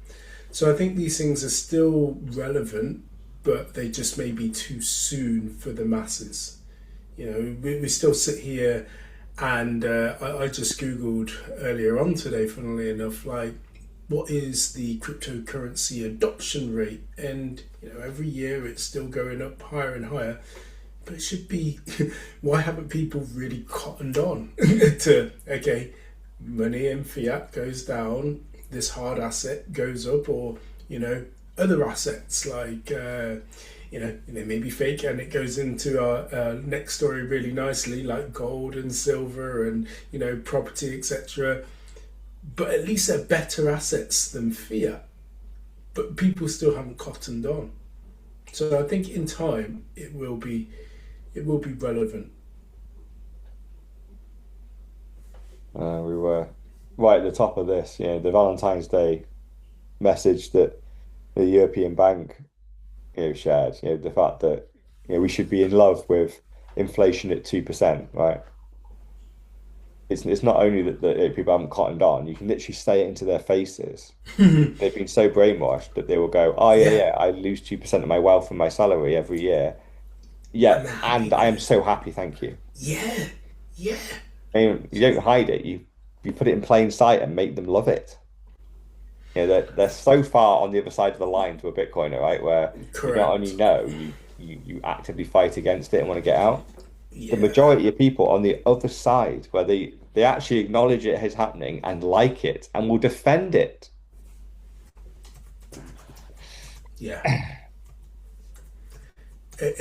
So I think these things are still relevant, but they just may be too soon for the masses. We still sit here, and I just Googled earlier on today, funnily enough, like, what is the cryptocurrency adoption rate? And, every year it's still going up higher and higher. But it should be, why haven't people really cottoned on to, okay, money in fiat goes down, this hard asset goes up, or other assets like they may be fake, and it goes into our next story really nicely, like gold and silver and property, etc. But at least they're better assets than fiat. But people still haven't cottoned on. So I think in time it will be relevant. We were right at the top of this, the Valentine's Day message that the European Bank, shared, the fact that, we should be in love with inflation at 2%, right? It's not only that people haven't cottoned on, you can literally say it into their faces. They've been so brainwashed that they will go, oh yeah, Yeah, yeah, I lose 2% of my wealth from my salary every year. and Yeah, they're happy and I with am it. so happy, thank you. Yeah, yeah. I mean, you don't hide it. you put it in plain sight and make them love it. They're so far on the other side of the line to a Bitcoiner, right? Where you not only Correct. know, you actively fight against it and want to get out. The Yeah. majority of people on the other side, where they actually acknowledge it is happening and like it and will defend it. Yeah.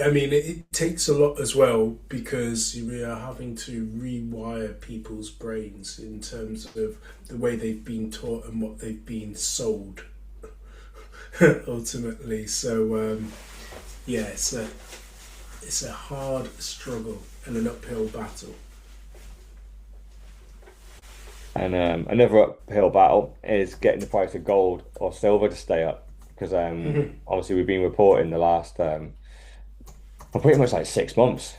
I mean, it takes a lot as well because we are having to rewire people's brains in terms of the way they've been taught and what they've been sold ultimately. So, yeah, it's a hard struggle and an uphill battle. And another uphill battle is getting the price of gold or silver to stay up because obviously we've been reporting the last well, pretty much like 6 months,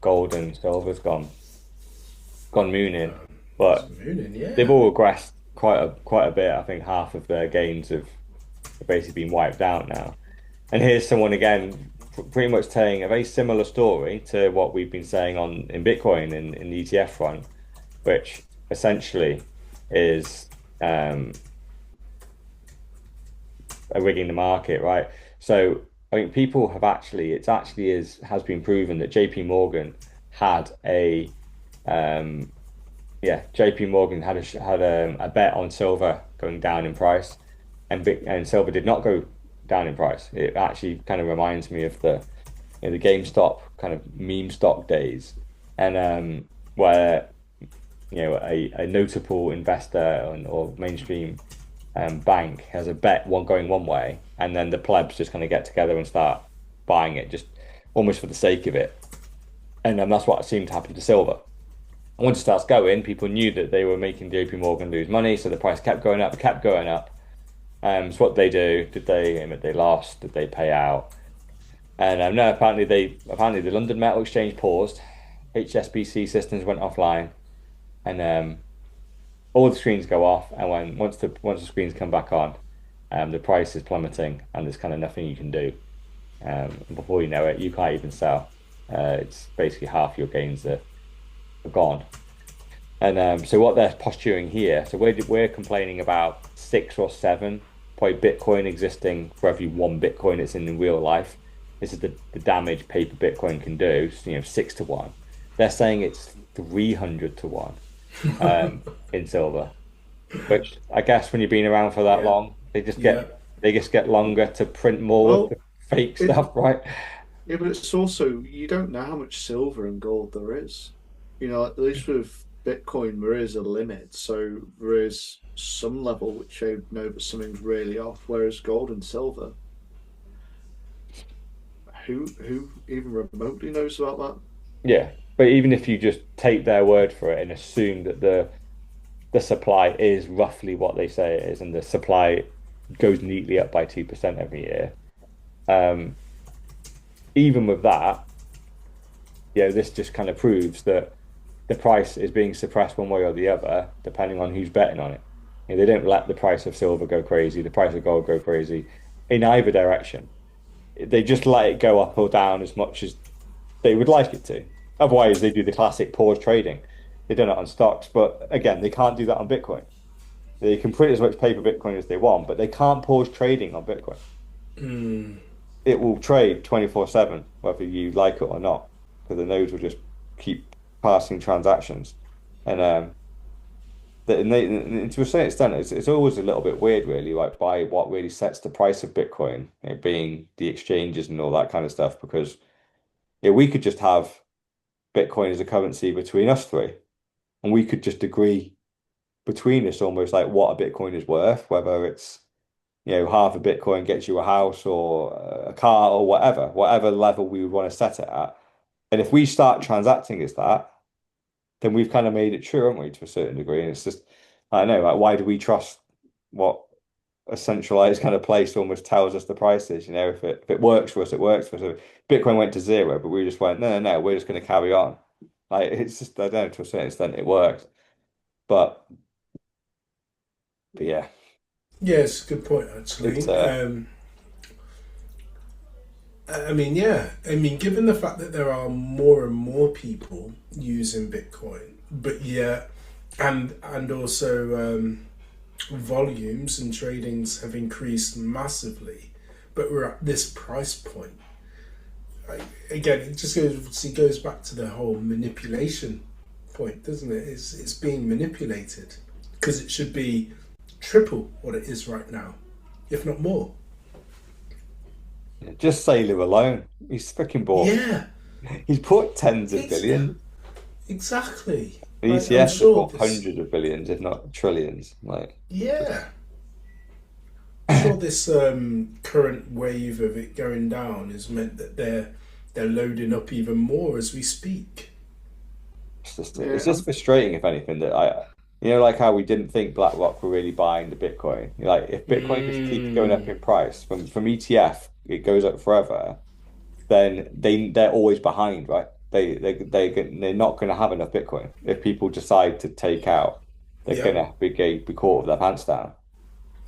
gold and silver's gone mooning, It's but mooning, they've yeah. all regressed quite a bit. I think half of their gains have basically been wiped out now. And here's someone again, pretty much telling a very similar story to what we've been saying in Bitcoin in the ETF front, which essentially is rigging the market, right? So I think people have it's actually has been proven that JP Morgan had um JP Morgan had a bet on silver going down in price, and silver did not go down in price. It actually kind of reminds me of the GameStop kind of meme stock days, and where a notable investor or mainstream bank has a bet one going one way, and then the plebs just kind of get together and start buying it just almost for the sake of it. And that's what seemed to happen to silver. And once it starts going, people knew that they were making JP Morgan lose money, so the price kept going up, kept going up. So what they do? They lost? Did they pay out? And no, apparently the London Metal Exchange paused, HSBC systems went offline, and all the screens go off. And once the screens come back on, the price is plummeting, and there's kind of nothing you can do. Before you know it, you can't even sell. It's basically half your gains are gone. And so what they're posturing here, so we're complaining about 6 or 7 probably Bitcoin existing for every 1 Bitcoin that's in real life. This is the damage paper Bitcoin can do, so, 6 to 1. They're saying it's 300 to 1 in silver, which I guess when you've been around for that Yeah. long, Yeah. they just get longer to print more of the Well, fake it stuff, right? yeah, but it's also you don't know how much silver and gold there is. At least with Bitcoin, there is a limit, so there is some level which you know that something's really off. Whereas gold and silver, who even remotely knows about that? Yeah. But even if you just take their word for it and assume that the supply is roughly what they say it is, and the supply goes neatly up by 2% every year. Um, Even with that, this just kind of proves that the price is being suppressed one way or the other, depending on who's betting on it. They don't let the price of silver go crazy, the price of gold go crazy in either direction. They just let it go up or down as much as they would like it to. Otherwise, they do the classic pause trading. They've done it on stocks, but again, they can't do that on Bitcoin. They can print as much paper Bitcoin as they want, but they can't pause trading on Bitcoin. Mm. It will trade 24/7, whether you like it or not, because the nodes will just keep passing transactions. And and to a certain extent, it's always a little bit weird, really, like by what really sets the price of Bitcoin, being the exchanges and all that kind of stuff. Because we could just have Bitcoin as a currency between us three, and we could just agree between us almost like what a Bitcoin is worth, whether it's half a Bitcoin gets you a house or a car or whatever level we would want to set it at. And if we start transacting as that, then we've kind of made it true, haven't we, to a certain degree? And it's just, I don't know, like, why do we trust what a centralized kind of place almost tells us the price is? If it works for us, it works for us. If Bitcoin went to zero, but we just went, no, no, no, we're just going to carry on. Like, it's just, I don't know, to a certain extent, it works. But, but yeah, Yeah, it's a good point it's actually. I mean, yeah. I mean, given the fact that there are more and more people using Bitcoin, but yeah, and also volumes and tradings have increased massively, but we're at this price point. Like, again, it goes back to the whole manipulation point, doesn't it? It's being manipulated because it should be triple what it is right now, if not more. Just Sailor alone, he's freaking bought. Yeah, He's put tens of it's billions. exactly. The Like, I'm ETFs have sure put this. hundreds of billions, if not trillions. Like, Yeah, sure. This current wave of it going down has meant that they're loading up even more as we speak. it's Yeah, just frustrating, if anything, that like how we didn't think BlackRock were really buying the Bitcoin. Like, if Bitcoin just keeps going up Mm, in price from ETF, it goes up forever. Then they're always behind, right? They're not going to have enough Bitcoin if people decide to take out. They're yeah, going to be caught with their pants down.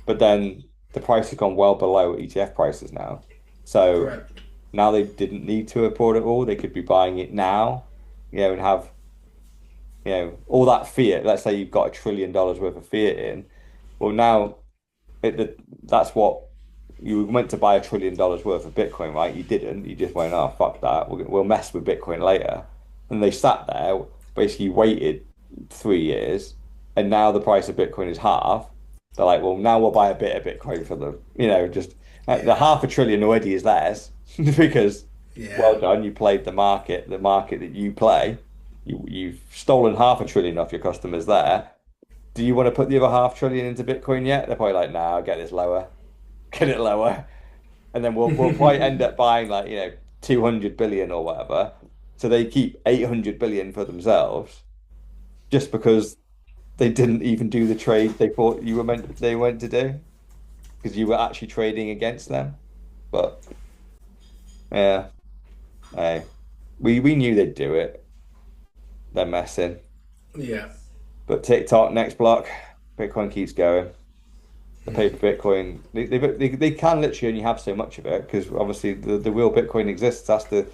But then the price has gone well below ETF prices now. So correct. now they didn't need to report it all. They could be buying it now, and have, all that fiat. Let's say you've got $1 trillion worth of fiat in. Well, now that's what you went to buy $1 trillion worth of Bitcoin, right? You didn't. You just went, oh, fuck that. We'll mess with Bitcoin later. And they sat there, basically waited 3 years, and now the price of Bitcoin is half. They're like, well, now we'll buy a bit of Bitcoin for them. Just the Yeah, half a trillion already is theirs because, yeah, well done, you played the market that you play. You've stolen half a trillion off your customers there. Do you want to put the other half trillion into Bitcoin yet? They're probably like, nah, I'll get this lower, get it lower, and then we'll probably end up buying, like, 200 billion or whatever. So they keep 800 billion for themselves just because they didn't even do the trade they thought they went to do, because you were actually trading against them. But yeah, hey, we knew they'd do it. They're messing. yeah. But TikTok, next block, Bitcoin keeps going. The paper Bitcoin, they can literally only have so much of it because obviously the real Bitcoin exists. I think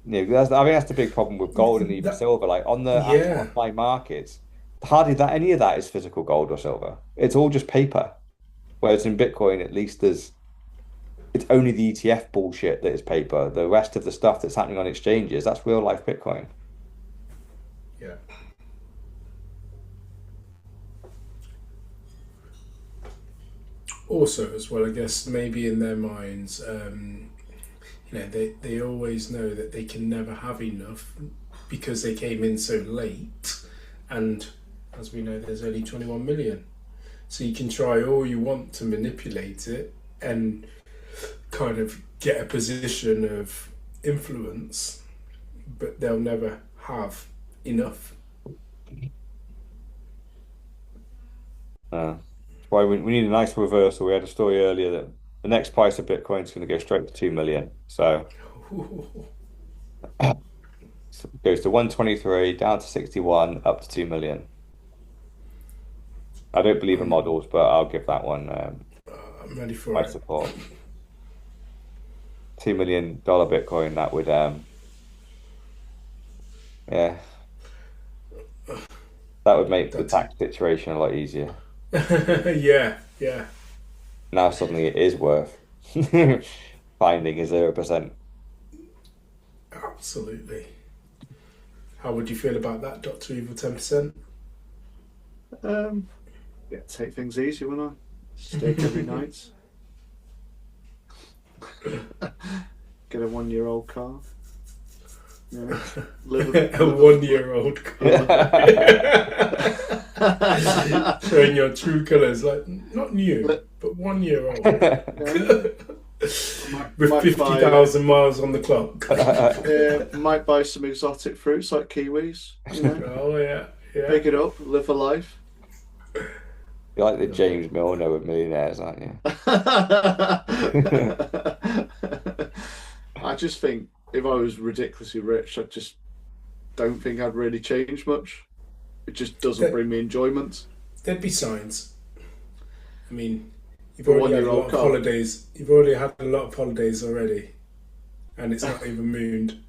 that's the big problem with gold and even That, silver. Like, on the actual yeah, online markets, hardly that any of that is physical gold or silver. It's all just paper. Whereas in Bitcoin, at least it's only the ETF bullshit that is paper. The rest of the stuff that's happening on exchanges, that's real life Bitcoin. yeah. Also, as well, I guess maybe in their minds, they always know that they can never have enough because they came in so late, and as we know, there's only 21 million. So you can try all you want to manipulate it and kind of get a position of influence, but they'll never have enough. That's why we need a nice reversal. We had a story earlier that the next price of Bitcoin is going to go straight to 2 million. So it goes to 123, down to 61, up to 2 million. I don't believe in I'm, models, but I'll give that one I'm ready for my it. support. $2 million Bitcoin, that would yeah, that would make the That's it. tax situation a lot easier. Yeah, yeah, Now suddenly it is worth finding a 0%. absolutely. How would you feel about that, Doctor Evil 10%? um, yeah, take things easy, wouldn't I? Steak every night. Get a 1-year-old car. Yeah, A live 1-year-old a, showing your true colours, like not new, li- but 1 year old yeah, with might buy 50,000 miles on the clock. might buy some exotic fruits like kiwis. Oh yeah, yeah. Pick it up, live a life. You're like the James Milner of millionaires, aren't you? I just think if I was ridiculously rich, I just don't think I'd really change much. It just doesn't There, bring me enjoyment. there'd be signs. I mean, you've For a already had a lot 1-year-old of car. holidays. You've already had a lot of holidays already, and it's not even mooned.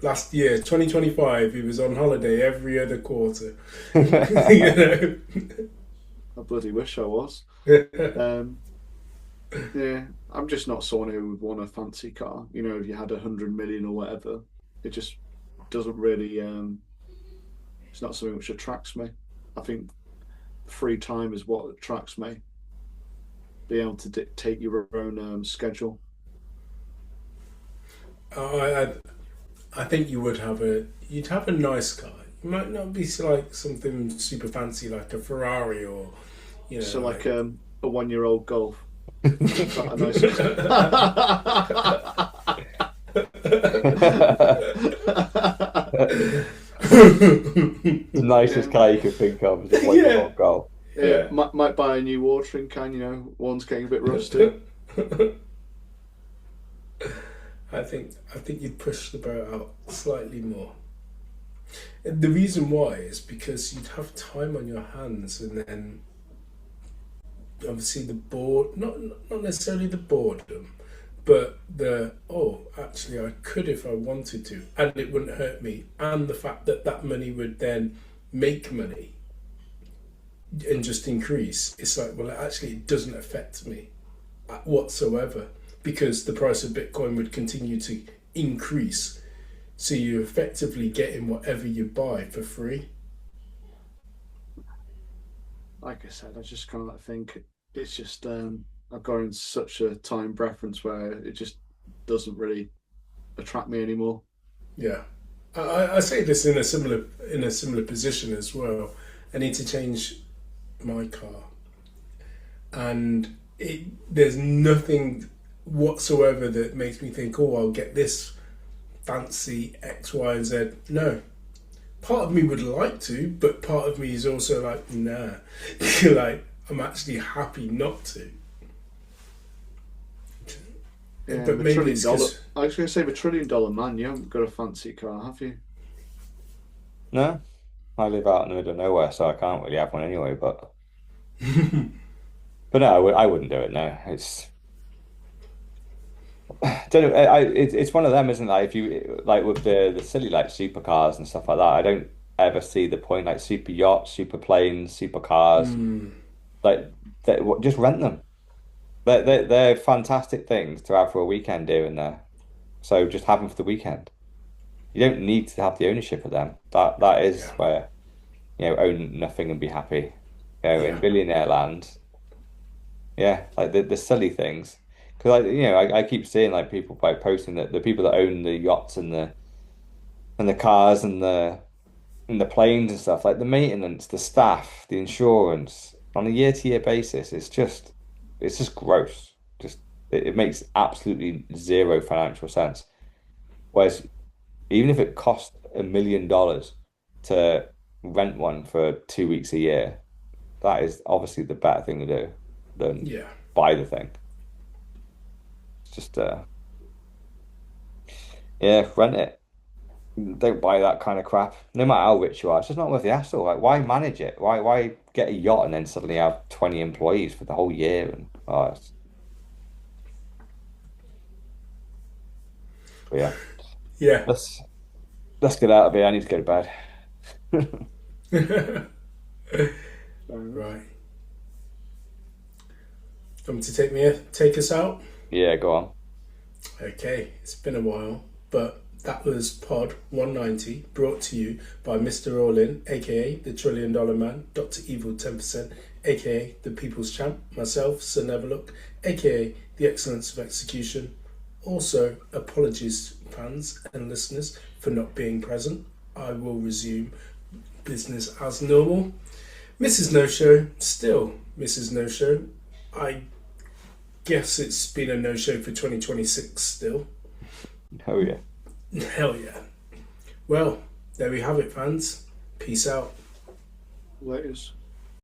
Last year, 2025, he was on holiday every other quarter. You I bloody wish I was. know? Um, yeah, I'm just not someone who would want a fancy car. You know, if you had 100 million or whatever, it just doesn't really. It's not something which attracts me. I think free time is what attracts me. Be able to dictate your own schedule. I, I think you'd have a nice car. It might not be like something super fancy like a Ferrari or, So like like. a 1-year-old Golf. Is that a nice? Nicest Yeah. car you could think of is a Yeah, 1-year-old goal. Yeah, yeah. might buy a new watering can. You know, one's getting a bit rusty. I think you'd push the boat out slightly more. And the reason why is because you'd have time on your hands, and then obviously the bored, not necessarily the boredom, but the actually I could if I wanted to, and it wouldn't hurt me, and the fact that that money would then make money and just increase. It's like, well, actually it doesn't affect me whatsoever, because the price of Bitcoin would continue to increase. So you're effectively getting whatever you buy for free. Like I said, I just kind of like think it's just I've got in such a time preference where it just doesn't really attract me anymore. Yeah, I say this in a similar position as well. I need to change my car, and there's nothing whatsoever that makes me think, oh, I'll get this fancy X, Y, and Z. No, part of me would like to, but part of me is also like, nah. Like, I'm actually happy not to. Yeah, But the maybe trillion it's dollar. because, I was going to say the $1 trillion man. You haven't got a fancy car, have you? No, I live out in the middle of nowhere, so I can't really have one anyway. But no, I wouldn't do it. No, it's don't know. It's one of them, isn't it? Like if you like with the silly like supercars and stuff like that, I don't ever see the point. Like super yachts, super planes, super cars. Like just rent them. They're fantastic things to have for a weekend here and there. So just have them for the weekend. You don't need to have the ownership of them. That is yeah, where own nothing and be happy. In yeah, billionaire land, yeah, like the silly things. Because I keep seeing like people like posting that the people that own the yachts and the cars and the planes and stuff, like the maintenance, the staff, the insurance on a year-to-year basis, it's just gross. Just it makes absolutely zero financial sense. Whereas even if it cost $1 million to rent one for 2 weeks a year, that is obviously the better thing to do than yeah. buy the thing. It's just yeah, rent it. Don't buy that kind of crap. No matter how rich you are, it's just not worth the hassle. Like, why manage it? Why get a yacht and then suddenly have 20 employees for the whole year? And but yeah, Yeah. let's let's get out of here. I need to go to bed. Fair enough. Right. Want to take us out? Yeah, go on. Okay, it's been a while, but that was Pod 190, brought to you by Mr. All-In, aka the $1 Trillion Man, Dr. Evil 10%, aka the People's Champ, myself, Sir Neverlook, aka the Excellence of Execution. Also, apologies, fans and listeners, for not being present. I will resume business as normal. Mrs. No Show, still Mrs. No Show. I guess it's been a no show for 2026 still. Oh yeah. Hell yeah. Well, there we have it, fans. Peace out. Laters.